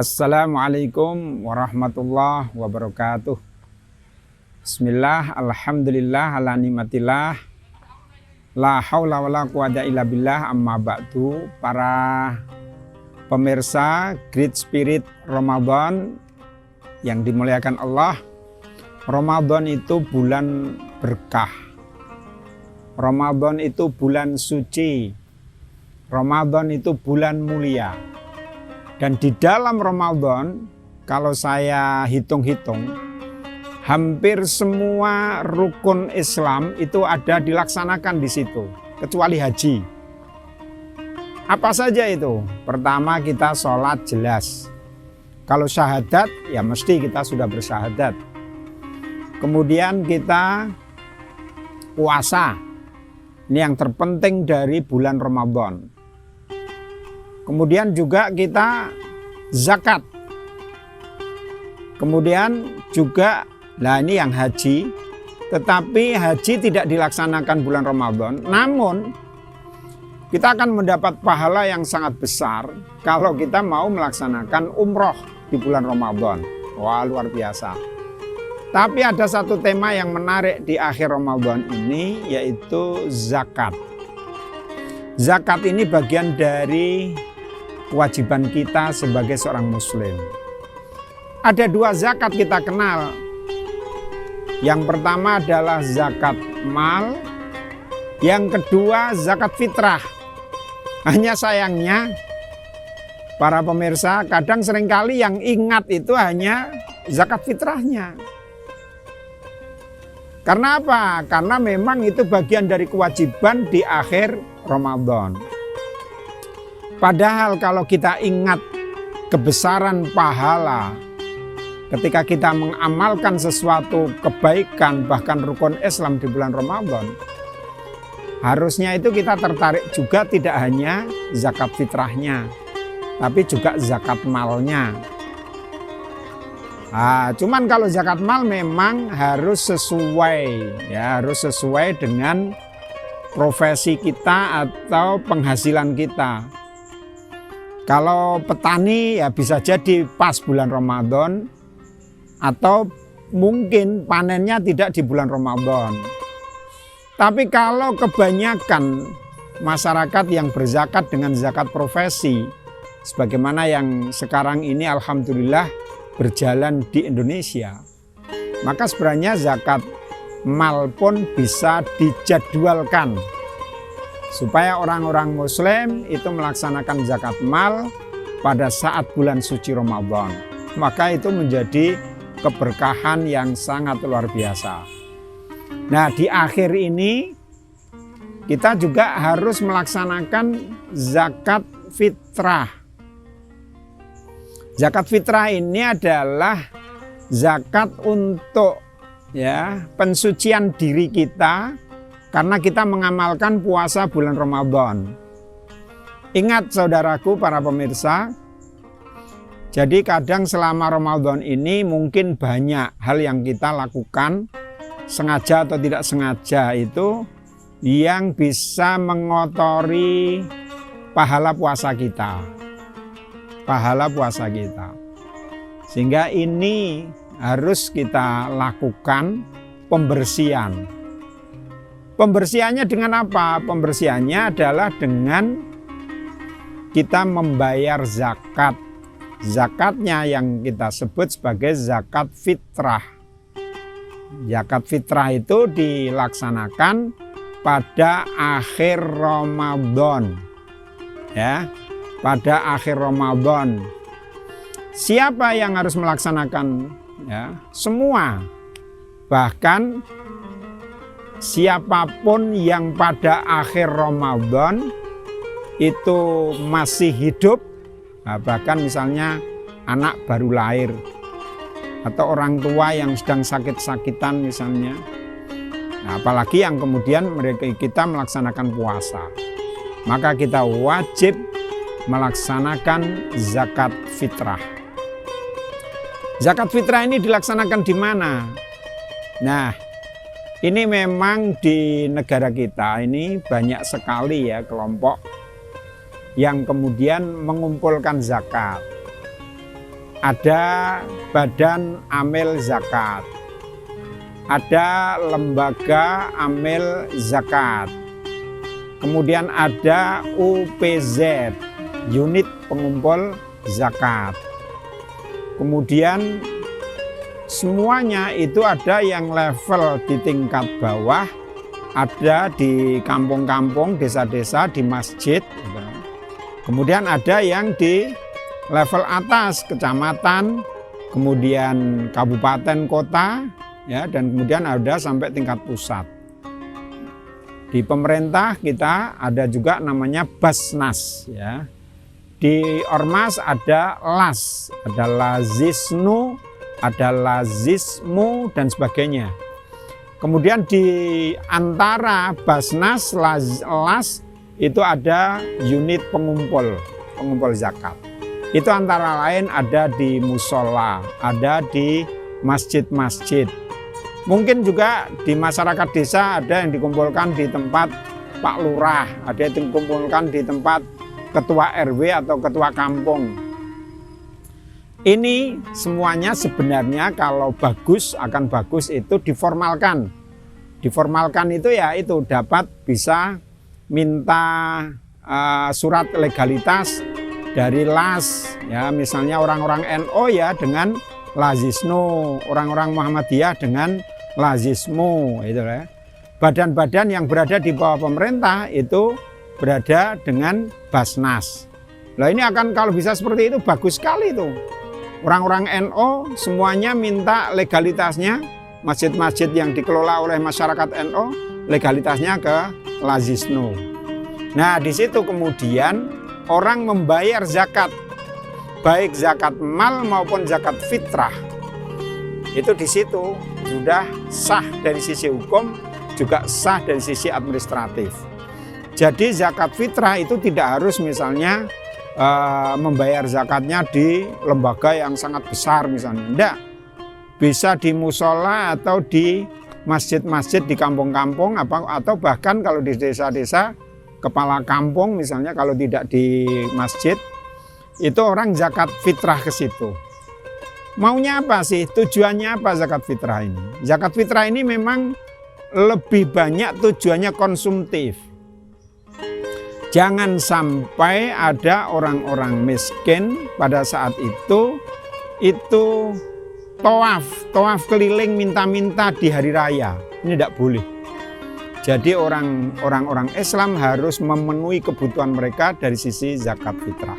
Assalamualaikum warahmatullahi wabarakatuh. Bismillah, alhamdulillah, ala nikmatillah, la haula wala quwata illa billah, amma ba'du. Para pemirsa Great Spirit Ramadan yang dimuliakan Allah, Ramadan itu bulan berkah, Ramadan itu bulan suci, Ramadan itu bulan mulia. Dan di dalam Ramadan, kalau saya hitung-hitung, hampir semua rukun Islam itu ada dilaksanakan di situ, kecuali haji. Apa saja itu? Pertama, kita sholat jelas. Kalau syahadat, ya mesti kita sudah bersyahadat. Kemudian kita puasa. Ini yang terpenting dari bulan Ramadan. Kemudian juga kita zakat. Kemudian juga, nah ini yang haji. Tetapi haji tidak dilaksanakan bulan Ramadan. Namun kita akan mendapat pahala yang sangat besar kalau kita mau melaksanakan umroh di bulan Ramadan. Wah, luar biasa. Tapi ada satu tema yang menarik di akhir Ramadan ini, yaitu zakat. Zakat ini bagian dari kewajiban kita sebagai seorang muslim. Ada dua zakat kita kenal. Yang pertama adalah zakat mal, yang kedua zakat fitrah. Hanya sayangnya para pemirsa kadang seringkali yang ingat itu hanya zakat fitrahnya. Karena apa? Karena memang itu bagian dari kewajiban di akhir Ramadan. Padahal kalau kita ingat kebesaran pahala ketika kita mengamalkan sesuatu kebaikan, bahkan rukun Islam di bulan Ramadan, harusnya itu kita tertarik juga tidak hanya zakat fitrahnya, tapi juga zakat malnya. Nah, cuman kalau zakat mal memang harus sesuai, ya harus sesuai dengan profesi kita atau penghasilan kita. Kalau petani ya bisa jadi pas bulan Ramadan, atau mungkin panennya tidak di bulan Ramadan. Tapi kalau kebanyakan masyarakat yang berzakat dengan zakat profesi, sebagaimana yang sekarang ini alhamdulillah berjalan di Indonesia, maka sebenarnya zakat mal pun bisa dijadwalkan supaya orang-orang muslim itu melaksanakan zakat mal pada saat bulan suci Ramadan. Maka itu menjadi keberkahan yang sangat luar biasa. Nah, di akhir ini kita juga harus melaksanakan zakat fitrah. Zakat fitrah ini adalah zakat untuk pensucian diri kita karena kita mengamalkan puasa bulan Ramadan. Ingat saudaraku para pemirsa, jadi kadang selama Ramadan ini mungkin banyak hal yang kita lakukan sengaja atau tidak sengaja itu yang bisa mengotori pahala puasa kita. Pahala puasa kita. Sehingga ini harus kita lakukan pembersihan. Pembersihannya dengan apa? Pembersihannya adalah dengan kita membayar zakat. Zakatnya yang kita sebut sebagai zakat fitrah. Zakat fitrah itu dilaksanakan pada akhir Ramadan. Ya, pada akhir Ramadan. Siapa yang harus melaksanakan? Ya, semua. Bahkan siapapun yang pada akhir Ramadan itu masih hidup, bahkan misalnya anak baru lahir atau orang tua yang sedang sakit-sakitan misalnya, nah, apalagi yang kemudian kita melaksanakan puasa, maka kita wajib melaksanakan zakat fitrah. Zakat fitrah ini dilaksanakan di mana? Nah, ini memang di negara kita ini banyak sekali ya kelompok yang kemudian mengumpulkan zakat. ada badan amil zakat, ada lembaga amil zakat, kemudian ada UPZ, unit pengumpul zakat. Kemudian semuanya itu ada yang level di tingkat bawah, ada di kampung-kampung, desa-desa, di masjid. Kemudian ada yang di level atas, kecamatan, kemudian kabupaten, kota, ya, dan kemudian ada sampai tingkat pusat. Di pemerintah kita ada juga namanya Basnas, ya. Di ormas ada LAS, ada Lazisnu, ada Lazismu, dan sebagainya. Kemudian di antara Basnas, LAS itu ada unit pengumpul zakat. Itu antara lain ada di musola, ada di masjid-masjid. Mungkin juga di masyarakat desa ada yang dikumpulkan di tempat Pak Lurah, ada yang dikumpulkan di tempat ketua RW atau ketua kampung. Ini semuanya sebenarnya kalau bagus, akan bagus itu diformalkan. Diformalkan itu ya itu dapat bisa minta surat legalitas dari LAS, ya, misalnya orang-orang NO ya dengan Lazisnu, orang-orang Muhammadiyah dengan Lazismu, itu ya. Badan-badan yang berada di bawah pemerintah itu berada dengan Basnas. Nah ini akan kalau bisa seperti itu bagus sekali itu. Orang-orang NO semuanya minta legalitasnya, masjid-masjid yang dikelola oleh masyarakat NO legalitasnya ke Lazisnu. Nah di situ kemudian orang membayar zakat, baik zakat mal maupun zakat fitrah. Itu di situ sudah sah dari sisi hukum, juga sah dari sisi administratif. Jadi zakat fitrah itu tidak harus misalnya membayar zakatnya di lembaga yang sangat besar misalnya. Tidak. Bisa di musola atau di masjid-masjid di kampung-kampung atau bahkan kalau di desa-desa kepala kampung misalnya kalau tidak di masjid itu orang zakat fitrah ke situ. Maunya apa sih? Tujuannya apa zakat fitrah ini? Zakat fitrah ini memang lebih banyak tujuannya konsumtif. Jangan sampai ada orang-orang miskin pada saat itu tawaf keliling minta-minta di hari raya. Ini tidak boleh. Jadi orang-orang Islam harus memenuhi kebutuhan mereka dari sisi zakat fitrah.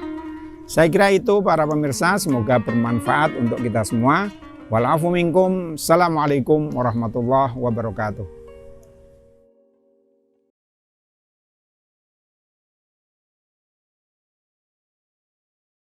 Saya kira itu para pemirsa, semoga bermanfaat untuk kita semua. Wal afu minkum. Assalamualaikum warahmatullahi wabarakatuh.